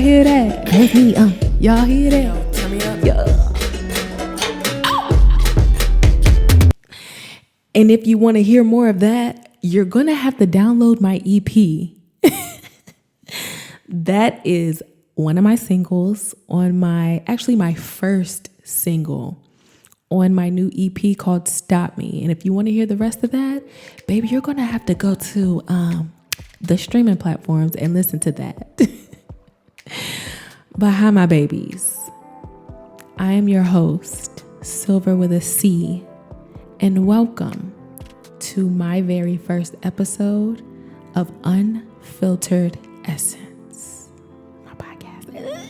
hear that? Cause me, y'all hear that? Turn me up. Yeah. And if you want to hear more of that, you're going to have to download my EP. That is one of my singles on my first single on my new EP called Stop Me. And if you want to hear the rest of that, baby, you're going to have to go to the streaming platforms and listen to that. But hi, my babies. I am your host, Silver with a C, and welcome to my very first episode of Unfiltered Essence, my podcast.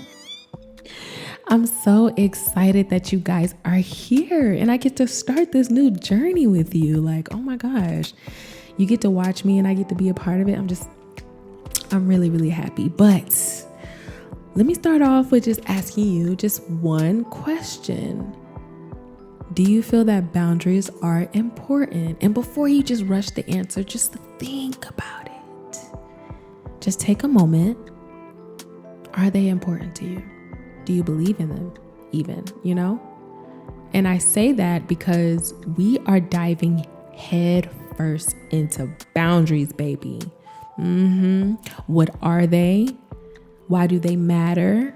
I'm so excited that you guys are here and I get to start this new journey with you. Like, oh my gosh, you get to watch me and I get to be a part of it. I'm really, really happy. But let me start off with just asking you just one question. Do you feel that boundaries are important? And before you just rush the answer, just think about it. Just take a moment. Are they important to you? Do you believe in them even, And I say that because we are diving head first into boundaries, baby. What are they? Why do they matter?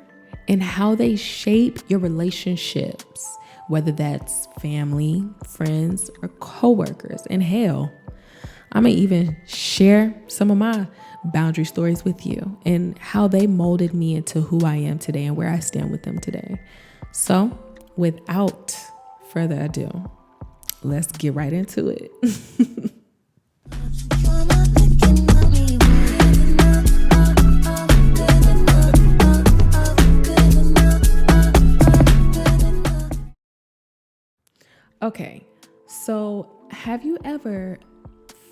And how they shape your relationships, whether that's family, friends, or coworkers. And hell, I'm going to even share some of my boundary stories with you and how they molded me into who I am today and where I stand with them today. So without further ado, let's get right into it. Okay, so have you ever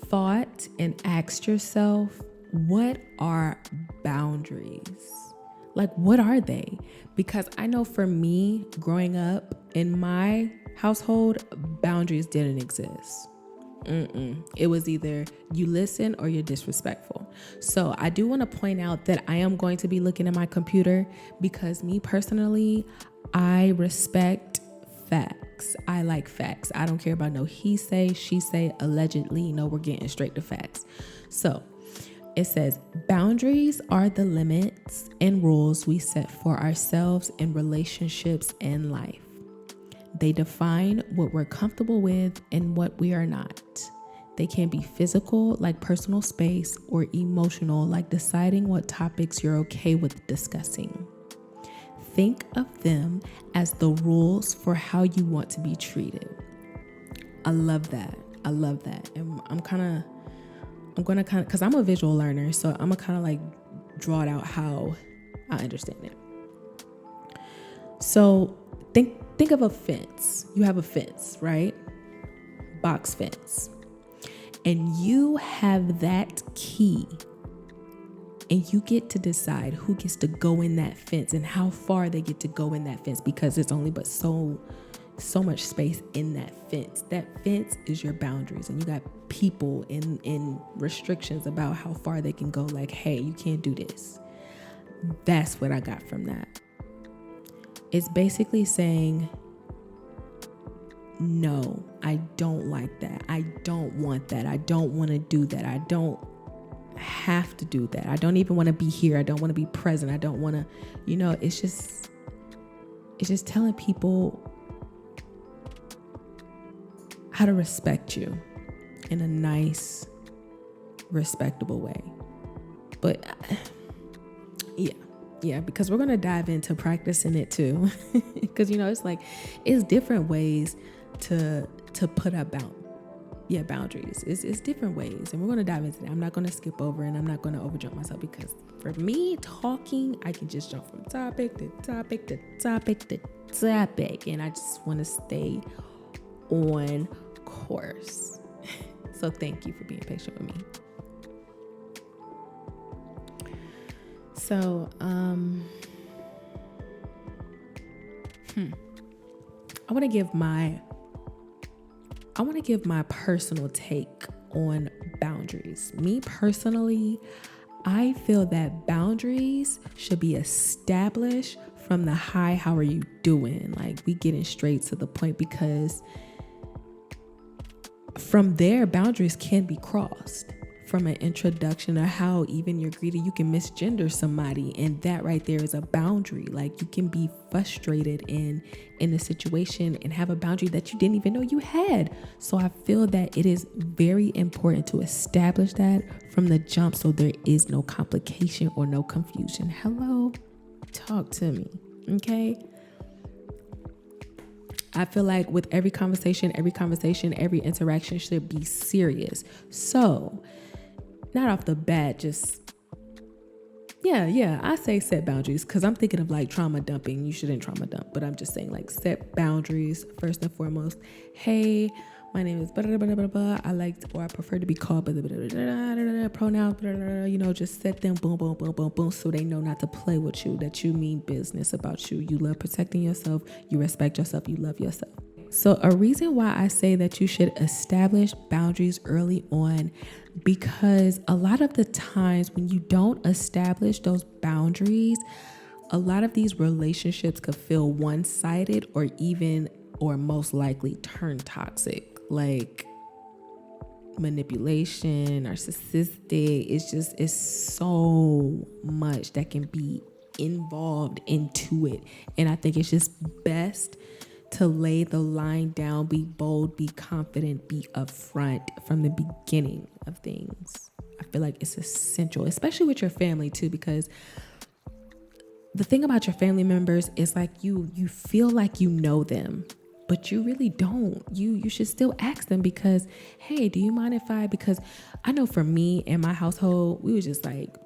thought and asked yourself, what are boundaries? Like, what are they? Because I know for me, growing up in my household, boundaries didn't exist. It was either you listen or you're disrespectful. So I do want to point out that I am going to be looking at my computer because me personally, I respect facts. I like facts. I don't care about no he say, she say, allegedly. No, we're getting straight to facts. So it says, boundaries are the limits and rules we set for ourselves in relationships and life. They define what we're comfortable with and what we are not. They can be physical, like personal space, or emotional, like deciding what topics you're okay with discussing. Think of them as the rules for how you want to be treated. I love that. And I'm going to because I'm a visual learner, so I'm going to kind of like draw it out how I understand it. So think of a fence. You have a fence, right? Box fence. And you have that key. And you get to decide who gets to go in that fence and how far they get to go in that fence, because there's only but so much space in that fence. That fence is your boundaries, and you got people in restrictions about how far they can go. Like, hey, you can't do this. That's what I got from that. It's basically saying, no, I don't like that. I don't want that. I don't want to do that. I don't have to do that. I don't even want to be here. I don't want to be present. I don't want to, it's just telling people how to respect you in a nice, respectable way. But yeah, because we're going to dive into practicing it too. Because, it's different ways to put up boundaries. It's different ways, and we're going to dive into that. I'm not going to skip over, and I'm not going to overjump myself, because for me talking, I can just jump from topic to topic to topic to topic, and I just want to stay on course. So thank you for being patient with me. So I want to give my personal take on boundaries. Me personally, I feel that boundaries should be established from the high, how are you doing? Like, we getting straight to the point, because from there, boundaries can be crossed. From an introduction, or how even you're greeted, you can misgender somebody, and that right there is a boundary. Like, you can be frustrated in a situation and have a boundary that you didn't even know you had. So I feel that it is very important to establish that from the jump, so there is no complication or no confusion. Hello, talk to me, okay? I feel like with every conversation, every interaction should be serious. So not off the bat, just, I say set boundaries, because I'm thinking of like trauma dumping. You shouldn't trauma dump, but I'm just saying, like, set boundaries first and foremost. Hey, my name is blah, blah, blah, blah, blah. I prefer to be called blah, blah, blah, blah, blah, blah, blah, pronouns, blah, blah, blah, just set them boom, boom, boom, boom, boom, so they know not to play with you, that you mean business about you. You love protecting yourself, you respect yourself, you love yourself. So a reason why I say that you should establish boundaries early on, because a lot of the times when you don't establish those boundaries, a lot of these relationships could feel one-sided, or most likely turn toxic, like manipulation, narcissistic. It's so much that can be involved into it. And I think it's just best to lay the line down, be bold, be confident, be upfront from the beginning of things. I feel like it's essential, especially with your family too, because the thing about your family members is like you feel like you know them, but you really don't. You should still ask them, because, hey, do you mind if because I know for me and my household, we was just like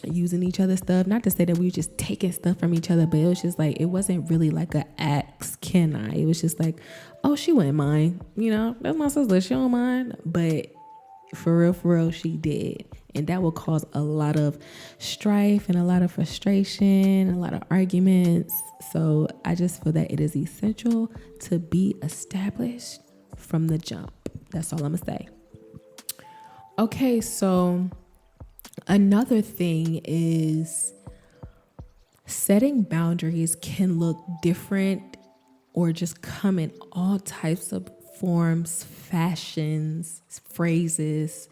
using each other's stuff. Not to say that we were just taking stuff from each other, but it was just like, it wasn't really like a ask, can I? It was just like, oh, she wouldn't mind. That's my sister. She don't mind. But for real, she did. And that will cause a lot of strife and a lot of frustration, a lot of arguments. So I just feel that it is essential to be established from the jump. That's all I'm gonna say. Okay, so another thing is setting boundaries can look different, or just come in all types of forms, fashions, phrases,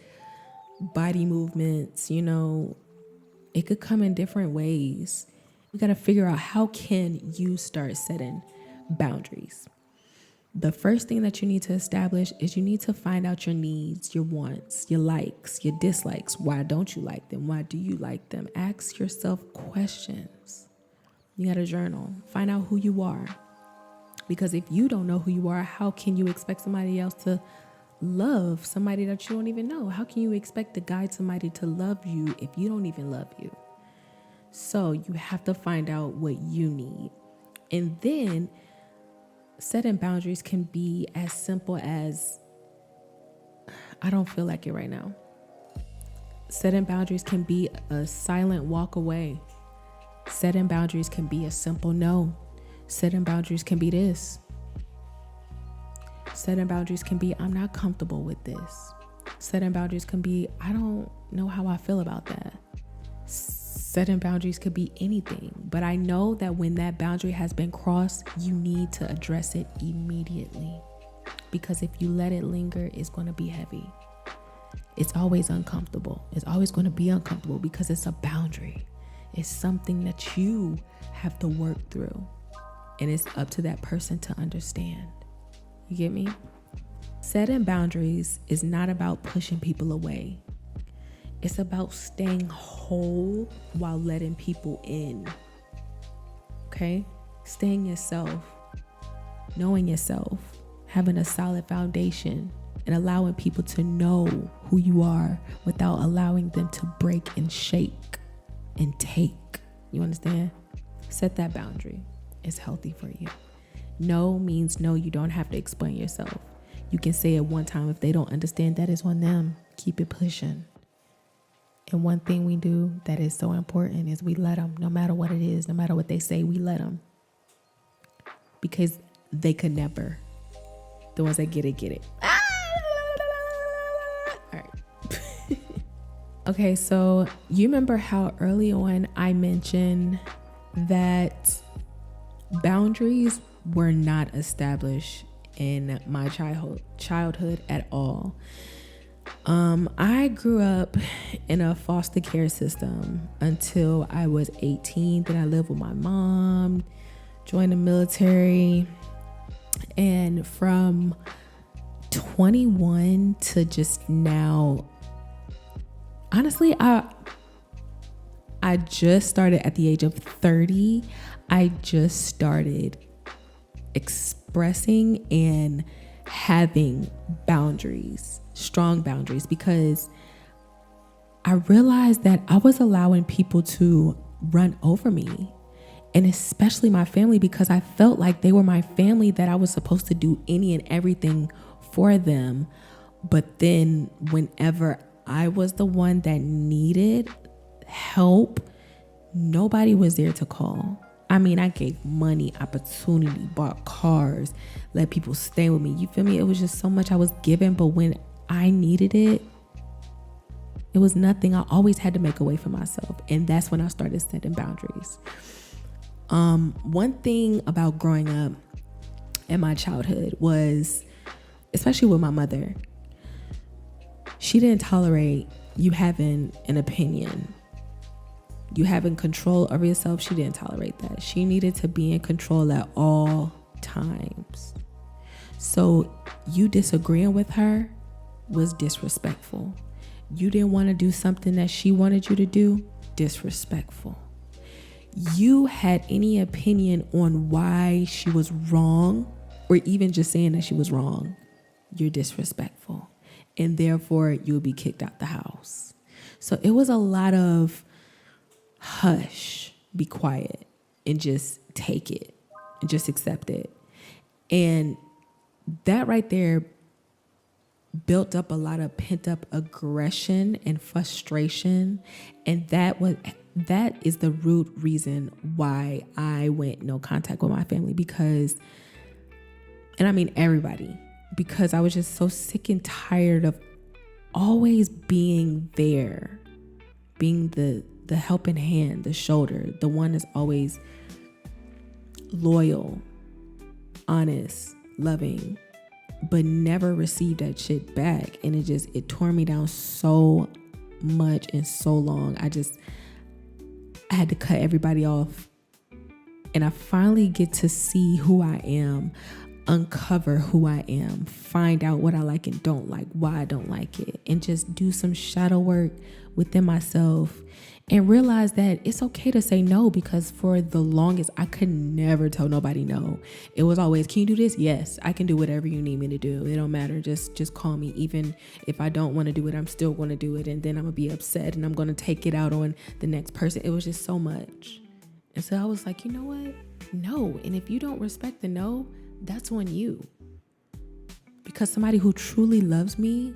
body movements. It could come in different ways. We got to figure out, how can you start setting boundaries? The first thing that you need to establish is you need to find out your needs, your wants, your likes, your dislikes. Why don't you like them? Why do you like them? Ask yourself questions. You got to journal. Find out who you are. Because if you don't know who you are, how can you expect somebody else to love somebody that you don't even know? How can you expect to guide somebody to love you if you don't even love you? So you have to find out what you need. And then setting boundaries can be as simple as, I don't feel like it right now. Setting boundaries can be a silent walk away. Setting boundaries can be a simple no. Setting boundaries can be this. Setting boundaries can be, I'm not comfortable with this. Setting boundaries can be, I don't know how I feel about that. Setting boundaries could be anything. But I know that when that boundary has been crossed, you need to address it immediately. Because if you let it linger, it's going to be heavy. It's always uncomfortable. It's always going to be uncomfortable because it's a boundary. It's something that you have to work through. And it's up to that person to understand. You get me? Setting boundaries is not about pushing people away. It's about staying whole while letting people in. Okay? Staying yourself, knowing yourself, having a solid foundation, and allowing people to know who you are without allowing them to break and shake and take. You understand? Set that boundary. It's healthy for you. No means no. You don't have to explain yourself. You can say it one time. If they don't understand, that is on them. Keep it pushing. And one thing we do that is so important is we let them, no matter what it is, no matter what they say, we let them. Because they could never. The ones that get it, get it. All right. Okay, so you remember how early on I mentioned that boundaries were not established in my childhood at all. I grew up in a foster care system until I was 18. Then I lived with my mom, joined the military, and from 21 to just now, honestly, I just started at the age of 30. I just started expressing and having boundaries, strong boundaries, because I realized that I was allowing people to run over me, and especially my family, because I felt like they were my family, that I was supposed to do any and everything for them. But then whenever I was the one that needed help, nobody was there to call. I mean, I gave money, opportunity, bought cars, let people stay with me. You feel me? It was just so much I was given, but when I needed it, it was nothing. I always had to make a way for myself. And that's when I started setting boundaries. One thing about growing up in my childhood was, especially with my mother, she didn't tolerate you having an opinion. You having control over yourself, she didn't tolerate that. She needed to be in control at all times. So you disagreeing with her was disrespectful. You didn't want to do something that she wanted you to do, disrespectful. You had any opinion on why she was wrong, or even just saying that she was wrong, you're disrespectful. And therefore you'll be kicked out the house. So it was a lot of hush, be quiet, and just take it and just accept it. And that right there built up a lot of pent up aggression and frustration. And that is the root reason why I went no contact with my family, because, and I mean everybody, because I was just so sick and tired of always being there, being the helping hand, the shoulder, the one that's always loyal, honest, loving, but never received that shit back. And it tore me down so much and so long. I had to cut everybody off. And I finally get to see who I am, uncover who I am, find out what I like and don't like, why I don't like it, and just do some shadow work within myself and realize that it's okay to say no, because for the longest, I could never tell nobody no. It was always, can you do this? Yes, I can do whatever you need me to do. It don't matter. Just call me. Even if I don't want to do it, I'm still going to do it. And then I'm going to be upset and I'm going to take it out on the next person. It was just so much. And so I was like, you know what? No. And if you don't respect the no, that's on you. Because somebody who truly loves me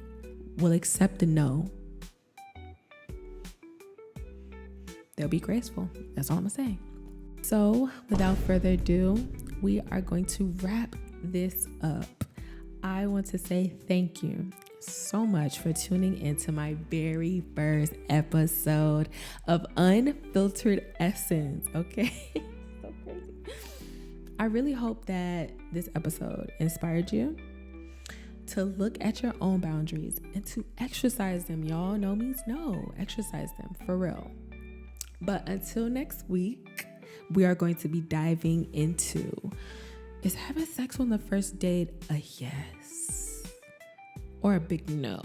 will accept the no. They'll be graceful. That's all I'm going to say. So without further ado, we are going to wrap this up. I want to say thank you so much for tuning into my very first episode of Unfiltered Essence. Okay. So crazy. I really hope that this episode inspired you to look at your own boundaries and to exercise them. Y'all, no means no. Exercise them for real. But until next week, we are going to be diving into, is having sex on the first date a yes or a big no?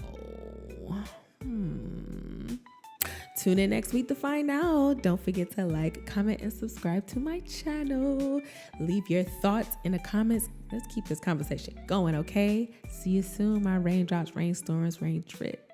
Tune in next week to find out. Don't forget to like, comment, and subscribe to my channel. Leave your thoughts in the comments. Let's keep this conversation going, okay? See you soon, my raindrops, rainstorms, rain trips.